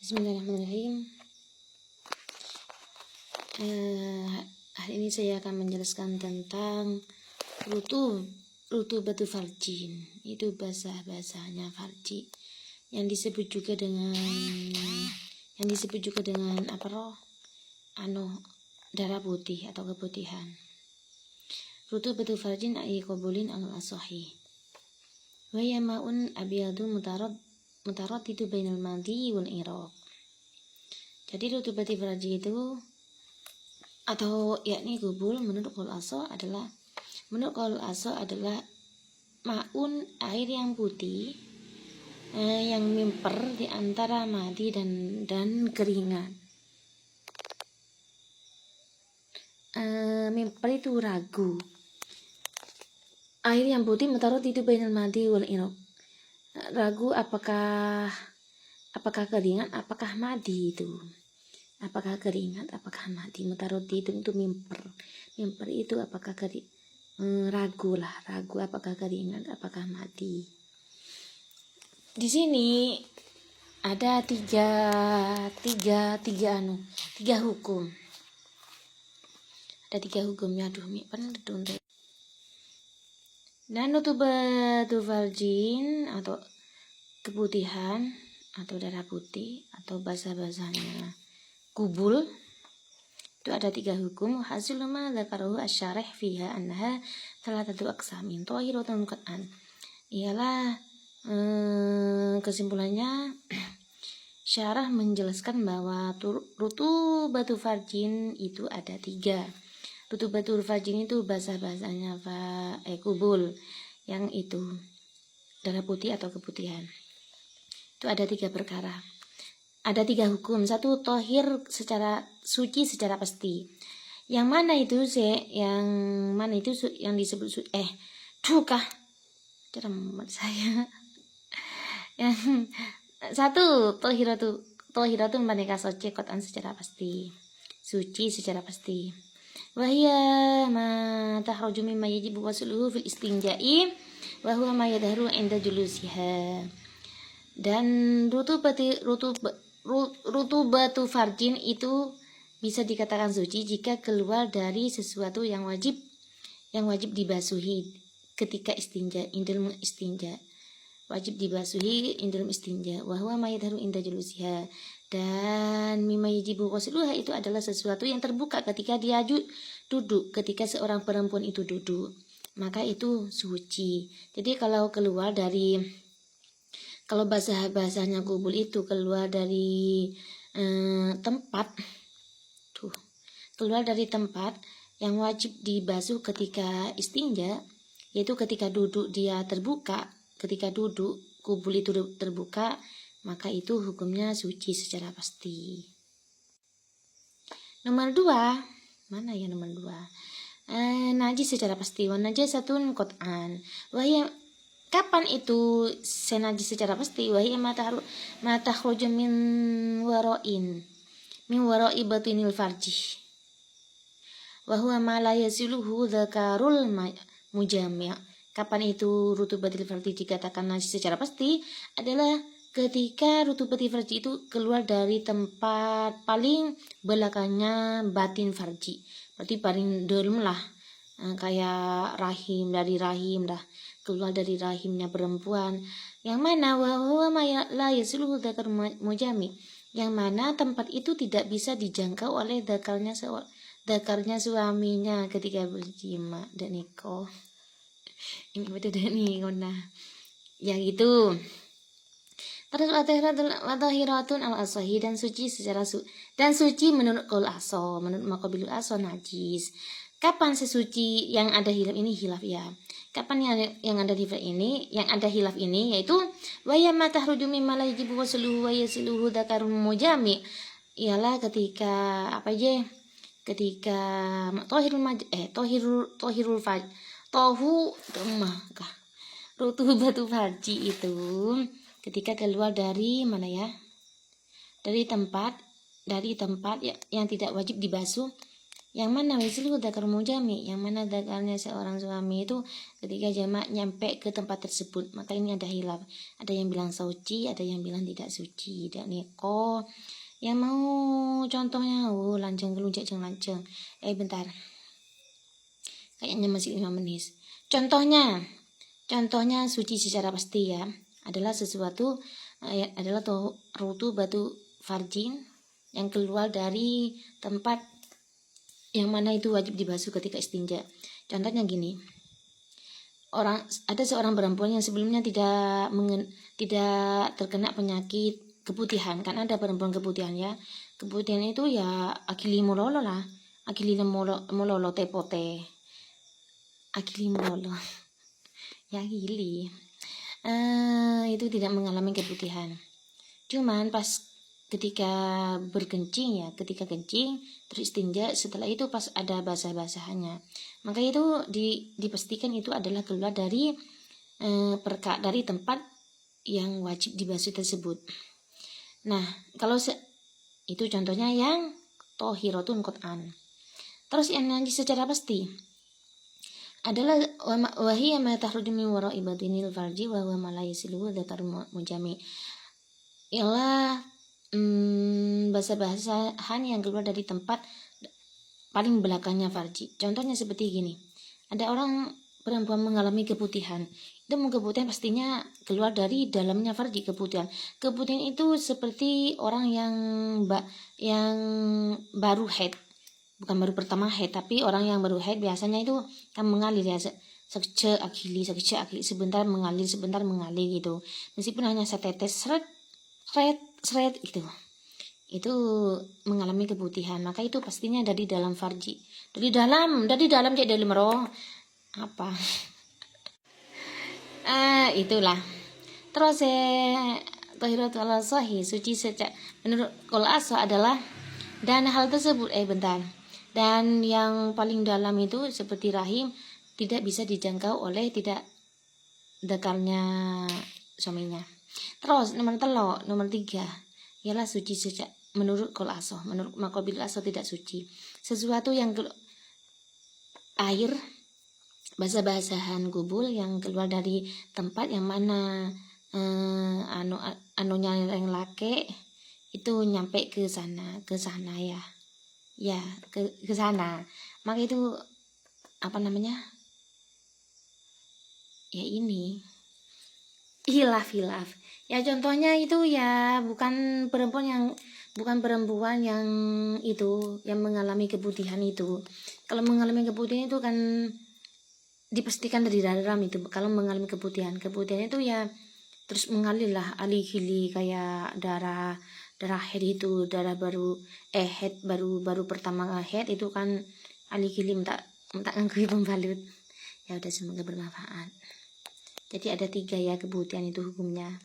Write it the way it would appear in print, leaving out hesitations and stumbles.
Bismillahirrahmanirrahim. Hari ini saya akan menjelaskan tentang rutubatu farjin. Itu bahasanya farji yang disebut juga dengan darah putih atau keputihan. Rutubatu farjin ay qabulin al-asahi. Wa yama'un abyadu mutarad itu bainal madi wal iraq. Jadi rutubati farji itu atau yakni gubul menurut qaul aso adalah maun, air yang putih yang mimper di antara madi dan keringat. Mimper itu ragu. Air yang putih mutarad itu bainal madi wal iraq. Ragu apakah keringat, apakah madi itu. Apakah keringat, apakah madi. Mutarodi itu mimper. Mimper itu apakah ragu apakah keringat, apakah madi. Di sini ada tiga hukum. Ada tiga hukumnya. Dan rutubatu farjin atau keputihan atau darah putih atau bahasa-bahasanya kubul itu ada tiga hukum. Hasil ma dzakarahu asy-syarih fiha annaha thalathatu aqsamin thahiratun qat'an. Ialah kesimpulannya syarah menjelaskan bahwa rutubatu farjin itu ada tiga. Rutubatu farjin itu bahasa-bahasanya kubul, yang itu darah putih atau keputihan. Itu ada tiga perkara. Ada tiga hukum. Satu, tohir secara suci secara pasti. Yang mana itu yang disebut Yang satu, tohiratun maneka suci kotan secara pasti. Suci secara pasti. Wahia ma takhruju mimma yajibu wasluhu fil istinja'i wa huwa ma yadharu 'inda julusiha. Dan rutubatu farjin itu bisa dikatakan suci jika keluar dari sesuatu yang wajib dibasuhi ketika istinja, indal istinja. Wajib dibasuhi indal istinja. Wa huwa ma yadharu 'inda julusiha. Dan mimma yajibu wasluha itu adalah sesuatu yang terbuka ketika dia duduk, ketika seorang perempuan itu duduk, maka itu suci. Jadi kalau bahasanya kubul itu keluar dari tempat yang wajib dibasuh ketika istinja, yaitu ketika duduk dia terbuka, ketika duduk kubul itu terbuka, maka itu hukumnya suci secara pasti. Nomor 2, mana ya nomor 2? Najis secara pasti. Wa najasatun qat'an. Wahia, kapan itu senajis secara pasti? Wahia mata khruju min wara'i batinil farji. Wa huwa ma la yasiluhu dzakarul mujami'. Kapan itu rutubatil farji dikatakan najis secara pasti? Adalah ketika rutubati farji itu keluar dari tempat paling belakangnya batin farji. Berarti paling dalam lah, kayak dari rahim dah, keluar dari rahimnya perempuan. Yang mana wa ma la yasluhu dzakar mujami, yang mana tempat itu tidak bisa dijangkau oleh dzakarnya suaminya ketika berjima dan nikah. Ini betul nih Gona. Ya gitu. Terus watahiratun al-asahi, dan suci menurut qaul aso, menurut maqabilul aso najis. Kapan sesuci yang ada hilaf ini? Hilaf ya. Kapan yang ada hilaf ini? Yang ada hilaf ini yaitu wa yamma tahruju mimma la yajibu wasluhu wa yasiluhu dzakarun mujami. Ialah ketika rutubatu farji itu ketika keluar dari mana ya? Dari tempat yang tidak wajib dibasuh Yang mana mislu dzakar mujami, yang mana dzakarnya seorang suami itu ketika jamak nyampe ke tempat tersebut. Maka ini ada hilaf. Ada yang bilang suci, ada yang bilang tidak suci, tidak neko. Yang mau contohnya, lanceng gelunjak jeng lanceng. Bentar. Kayaknya masih 5 menit. Contohnya suci secara pasti ya. Adalah sesuatu adalah rutu batu farjin yang keluar dari tempat yang mana itu wajib dibasuh ketika istinja. Contohnya gini, ada seorang perempuan yang sebelumnya tidak terkena penyakit keputihan. Kan ada perempuan keputihan ya. Keputihan itu ya akili mololo lah, akili mololo tepote, akili mololo ya gili. Itu tidak mengalami keputihan. Cuman pas ketika ketika kencing terus istinja, setelah itu pas ada basah-basahannya, maka itu dipastikan itu adalah keluar dari dari tempat yang wajib dibasuh tersebut. Nah, kalau itu contohnya yang tohiratun qat'an. Terus yang nanti secara pasti adalah wahiyya ma takhruju min wara'i batinil farji wa huwa ma la yasiluhu dzakar mujami. Ialah basah-basahan yang keluar dari tempat paling belakangnya farji. Contohnya seperti gini. Ada orang perempuan mengalami keputihan. Itu keputihan pastinya keluar dari dalamnya farji keputihan. Keputihan itu seperti orang yang baru haid. Bukan baru pertama haid, tapi orang yang baru haid biasanya itu kan mengalir ya. Sekecil akili sebentar mengalir gitu. Meskipun hanya setetes seret gitu, itu mengalami keputihan, maka itu pastinya dari dalam farji, dari dalam cek dalam roh apa itulah. Terus tahirat ala sahih, suci sejak menurut qol asa adalah, dan hal tersebut dan yang paling dalam itu seperti rahim tidak bisa dijangkau oleh tidak dekalnya suaminya. Terus nomor 3 ialah suci sejak menurut qol asoh, menurut makobil asoh tidak suci. Sesuatu yang air basah-basahan gubul yang keluar dari tempat yang mana anunya yang laki itu nyampe ke sana ya ke sana, maka itu apa namanya ya, ini hilaf ya. Contohnya itu ya bukan perempuan yang itu yang mengalami keputihan itu. Kalau mengalami keputihan itu kan dipastikan dari dalam itu. Kalau mengalami keputihan itu ya terus mengalir lah alih-alih kayak darah haid itu, darah baru haid baru pertama haid itu kan alih-alih minta ngangguhi pembalut. Ya udah, semoga bermanfaat. Jadi ada 3 ya keputihan itu hukumnya.